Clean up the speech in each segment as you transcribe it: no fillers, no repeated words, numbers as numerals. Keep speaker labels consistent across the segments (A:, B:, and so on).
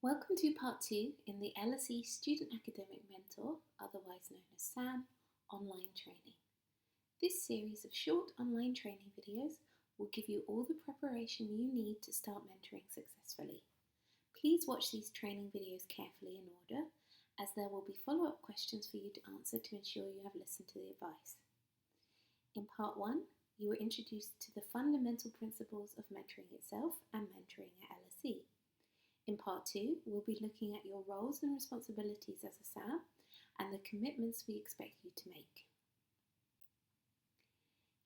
A: Welcome to part 2 in the LSE Student Academic Mentor, otherwise known as SAM, online training. This series of short online training videos will give you all the preparation you need to start mentoring successfully. Please watch these training videos carefully in order, as there will be follow-up questions for you to answer to ensure you have listened to the advice. In part 1, you were introduced to the fundamental principles of mentoring itself and mentoring at LSE. In part 2, we'll be looking at your roles and responsibilities as a SAM and the commitments we expect you to make.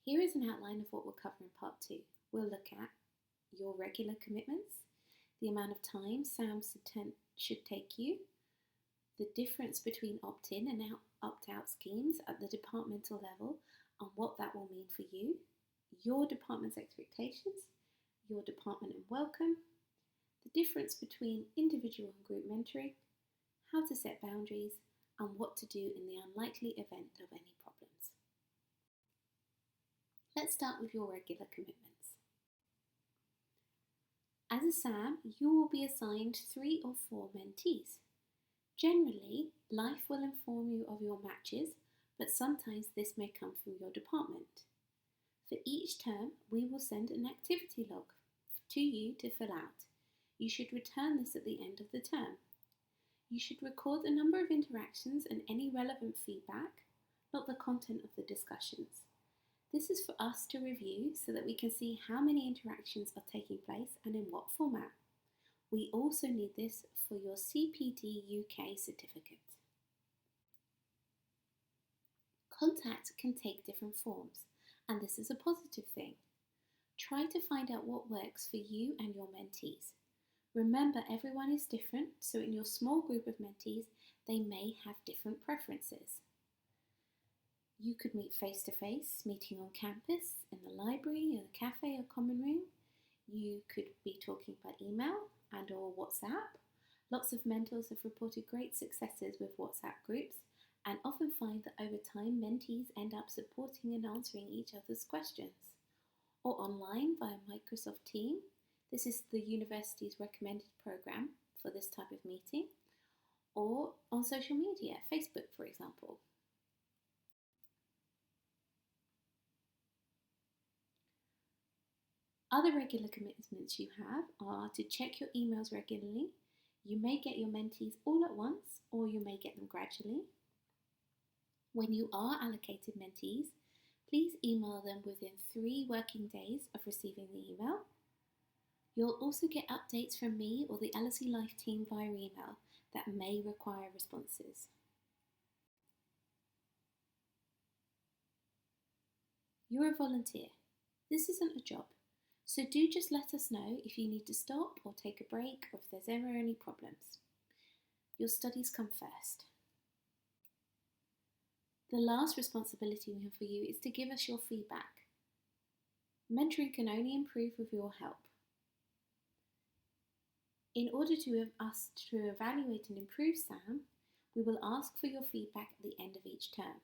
A: Here is an outline of what we'll cover in part 2. We'll look at your regular commitments, the amount of time SAMs should take you, the difference between opt-in and opt-out schemes at the departmental level and what that will mean for you, your department's expectations, your department and welcome, the difference between individual and group mentoring, how to set boundaries, and what to do in the unlikely event of any problems. Let's start with your regular commitments. As a SAM, you will be assigned 3 or 4 mentees. Generally, life will inform you of your matches, but sometimes this may come from your department. For each term, we will send an activity log to you to fill out. You should return this at the end of the term. You should record the number of interactions and any relevant feedback, not the content of the discussions. This is for us to review so that we can see how many interactions are taking place and in what format. We also need this for your CPD UK certificate. Contact can take different forms, and this is a positive thing. Try to find out what works for you and your mentees. Remember, everyone is different, so in your small group of mentees, they may have different preferences. You could meet face-to-face, meeting on campus, in the library, in a cafe or common room. You could be talking by email and or WhatsApp. Lots of mentors have reported great successes with WhatsApp groups and often find that over time, mentees end up supporting and answering each other's questions. Or online via Microsoft Teams. This is the university's recommended program for this type of meeting, or on social media, Facebook for example. Other regular commitments you have are to check your emails regularly. You may get your mentees all at once, or you may get them gradually. When you are allocated mentees, please email them within 3 working days of receiving the email. You'll also get updates from me or the LSE Life team via email that may require responses. You're a volunteer. This isn't a job, so do just let us know if you need to stop or take a break or if there's ever any problems. Your studies come first. The last responsibility we have for you is to give us your feedback. Mentoring can only improve with your help. In order to us to evaluate and improve SAM, we will ask for your feedback at the end of each term.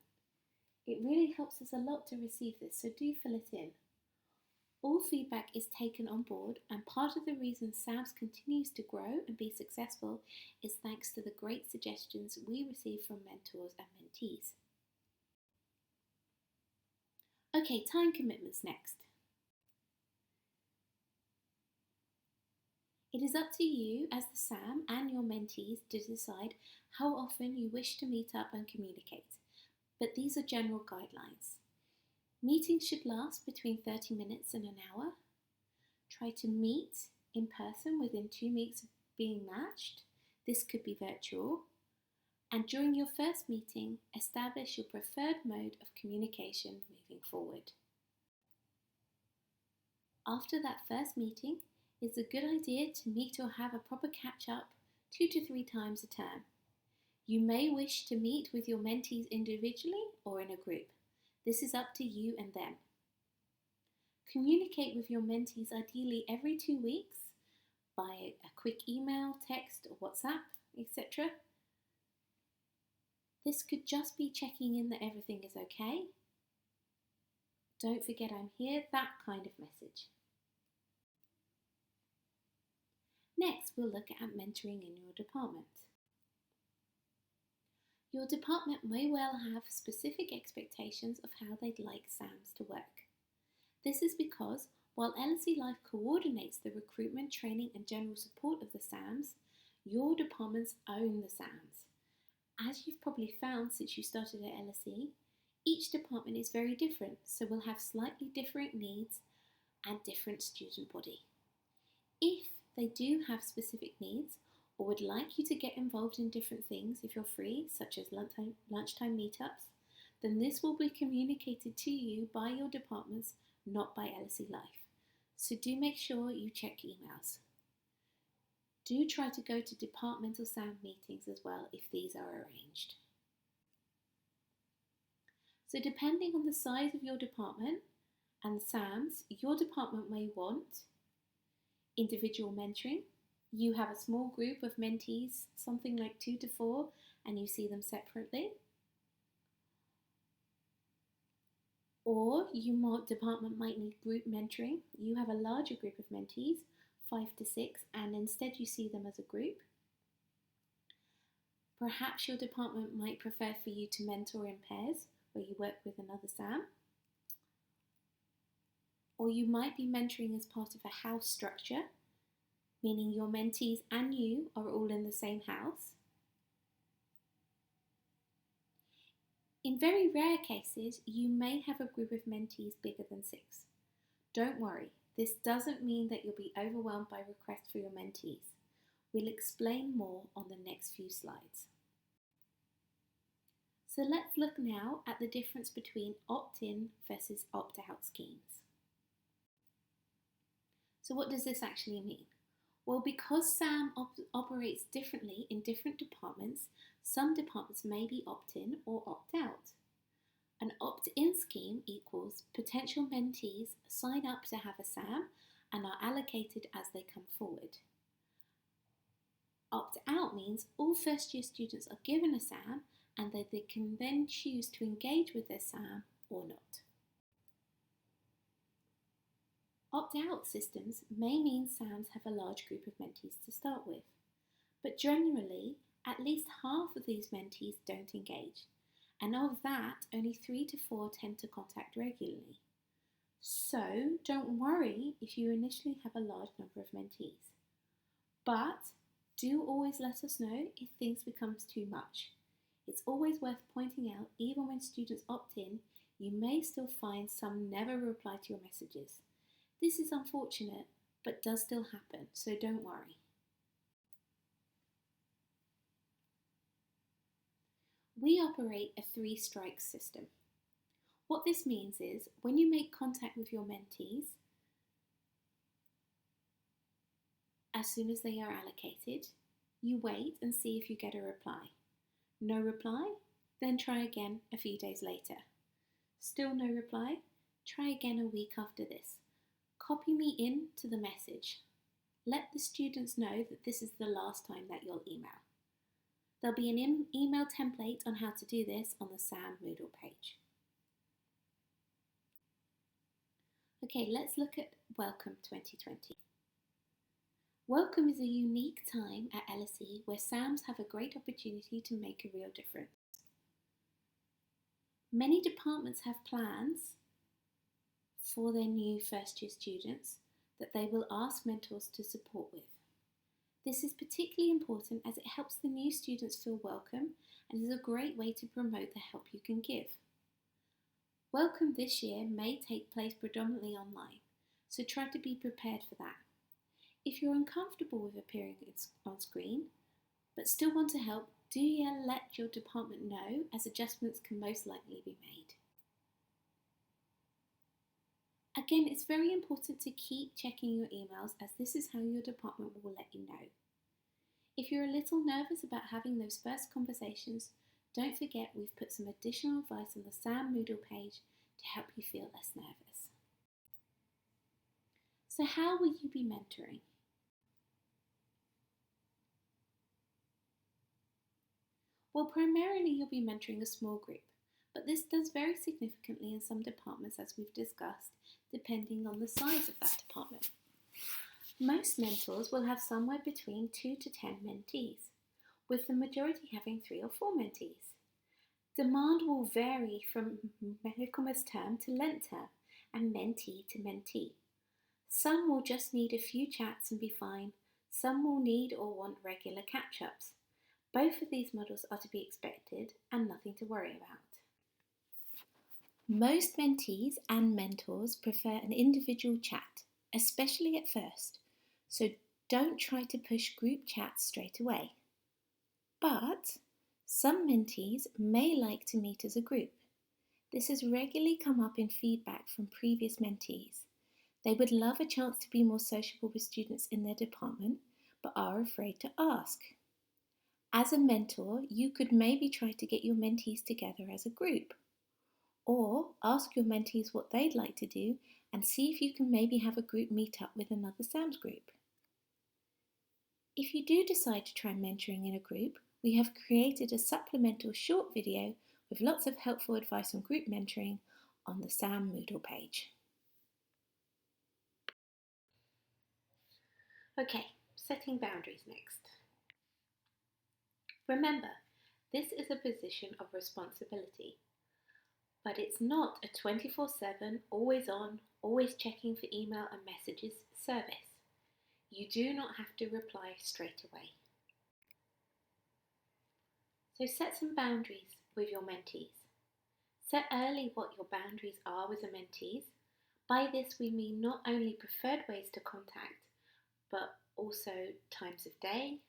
A: It really helps us a lot to receive this, so do fill it in. All feedback is taken on board, and part of the reason SAMS continues to grow and be successful is thanks to the great suggestions we receive from mentors and mentees. Okay, time commitments next. It is up to you as the SAM and your mentees to decide how often you wish to meet up and communicate, but these are general guidelines. Meetings should last between 30 minutes and an hour. Try to meet in person within 2 weeks of being matched. This could be virtual. And during your first meeting, establish your preferred mode of communication moving forward. After that first meeting, it's a good idea to meet or have a proper catch-up 2 to 3 times a term. You may wish to meet with your mentees individually or in a group. This is up to you and them. Communicate with your mentees ideally every 2 weeks by a quick email, text, or WhatsApp, etc. This could just be checking in that everything is okay. Don't forget I'm here, that kind of message. Next, we'll look at mentoring in your department. Your department may well have specific expectations of how they'd like SAMs to work. This is because while LSE Life coordinates the recruitment, training and general support of the SAMs, your departments own the SAMs. As you've probably found since you started at LSE, each department is very different, so will have slightly different needs and different student body. If they do have specific needs or would like you to get involved in different things if you're free, such as lunchtime meetups, then this will be communicated to you by your departments, not by LSE Life. So do make sure you check emails. Do try to go to departmental SAM meetings as well if these are arranged. So depending on the size of your department and SAMs, your department may want individual mentoring. You have a small group of mentees, something like 2 to 4, and you see them separately. Or department might need group mentoring. You have a larger group of mentees, 5 to 6, and instead you see them as a group. Perhaps your department might prefer for you to mentor in pairs, where you work with another SAM. Or you might be mentoring as part of a house structure, meaning your mentees and you are all in the same house. In very rare cases, you may have a group of mentees bigger than 6. Don't worry, this doesn't mean that you'll be overwhelmed by requests for your mentees. We'll explain more on the next few slides. So let's look now at the difference between opt-in versus opt-out schemes. So what does this actually mean? Well, because SAM operates differently in different departments, some departments may be opt-in or opt-out. An opt-in scheme equals potential mentees sign up to have a SAM and are allocated as they come forward. Opt-out means all first-year students are given a SAM and they can then choose to engage with their SAM or not. Opt-out systems may mean SAMs have a large group of mentees to start with, but generally, at least half of these mentees don't engage, and of that, only 3 to 4 tend to contact regularly. So, don't worry if you initially have a large number of mentees, but do always let us know if things becomes too much. It's always worth pointing out, even when students opt in, you may still find some never reply to your messages. This is unfortunate, but does still happen, so don't worry. We operate a 3-strike system. What this means is, when you make contact with your mentees, as soon as they are allocated, you wait and see if you get a reply. No reply? Then try again a few days later. Still no reply? Try again a week after this. Copy me in to the message. Let the students know that this is the last time that you'll email. There'll be an email template on how to do this on the SAM Moodle page. Okay, let's look at Welcome 2020. Welcome is a unique time at LSE where SAMs have a great opportunity to make a real difference. Many departments have plans for their new first-year students that they will ask mentors to support with. This is particularly important as it helps the new students feel welcome and is a great way to promote the help you can give. Welcome this year may take place predominantly online, so try to be prepared for that. If you're uncomfortable with appearing on screen, but still want to help, do let your department know, as adjustments can most likely be made. Again, it's very important to keep checking your emails, as this is how your department will let you know. If you're a little nervous about having those first conversations, don't forget we've put some additional advice on the SAM Moodle page to help you feel less nervous. So how will you be mentoring? Well, primarily you'll be mentoring a small group, but this does vary significantly in some departments, as we've discussed, depending on the size of that department. Most mentors will have somewhere between 2 to 10 mentees, with the majority having 3 or 4 mentees. Demand will vary from Michaelmas term to Lent term and mentee to mentee. Some will just need a few chats and be fine. Some will need or want regular catch-ups. Both of these models are to be expected and nothing to worry about. Most mentees and mentors prefer an individual chat, especially at first, so don't try to push group chats straight away. But some mentees may like to meet as a group. This has regularly come up in feedback from previous mentees. They would love a chance to be more sociable with students in their department, but are afraid to ask. As a mentor, you could maybe try to get your mentees together as a group. Or ask your mentees what they'd like to do and see if you can maybe have a group meet up with another SAMS group. If you do decide to try mentoring in a group, we have created a supplemental short video with lots of helpful advice on group mentoring on the SAM Moodle page. Okay, setting boundaries next. Remember, this is a position of responsibility. But it's not a 24/7, always on, always checking for email and messages service. You do not have to reply straight away. So set some boundaries with your mentees. Set early what your boundaries are with the mentees. By this we mean not only preferred ways to contact, but also times of day,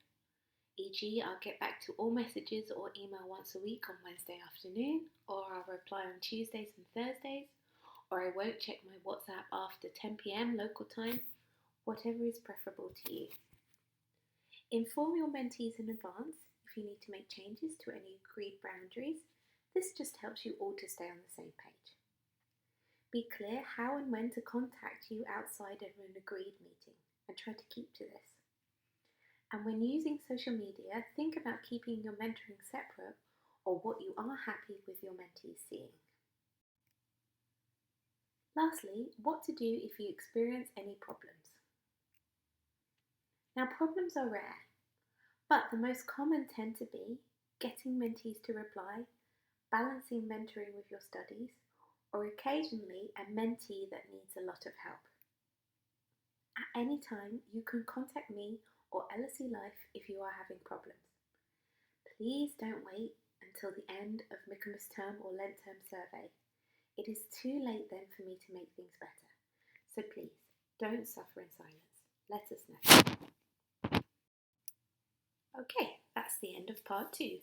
A: e.g. I'll get back to all messages or email once a week on Wednesday afternoon, or I'll reply on Tuesdays and Thursdays, or I won't check my WhatsApp after 10 p.m. local time, whatever is preferable to you. Inform your mentees in advance if you need to make changes to any agreed boundaries. This just helps you all to stay on the same page. Be clear how and when to contact you outside of an agreed meeting and try to keep to this. And when using social media, think about keeping your mentoring separate or what you are happy with your mentees seeing. Lastly, what to do if you experience any problems. Now, problems are rare, but the most common tend to be getting mentees to reply, balancing mentoring with your studies, or occasionally a mentee that needs a lot of help. At any time, you can contact me or LSE Life if you are having problems. Please don't wait until the end of Michaelmas term or Lent term survey. It is too late then for me to make things better. So please, don't suffer in silence. Let us know. Okay, that's the end of part 2.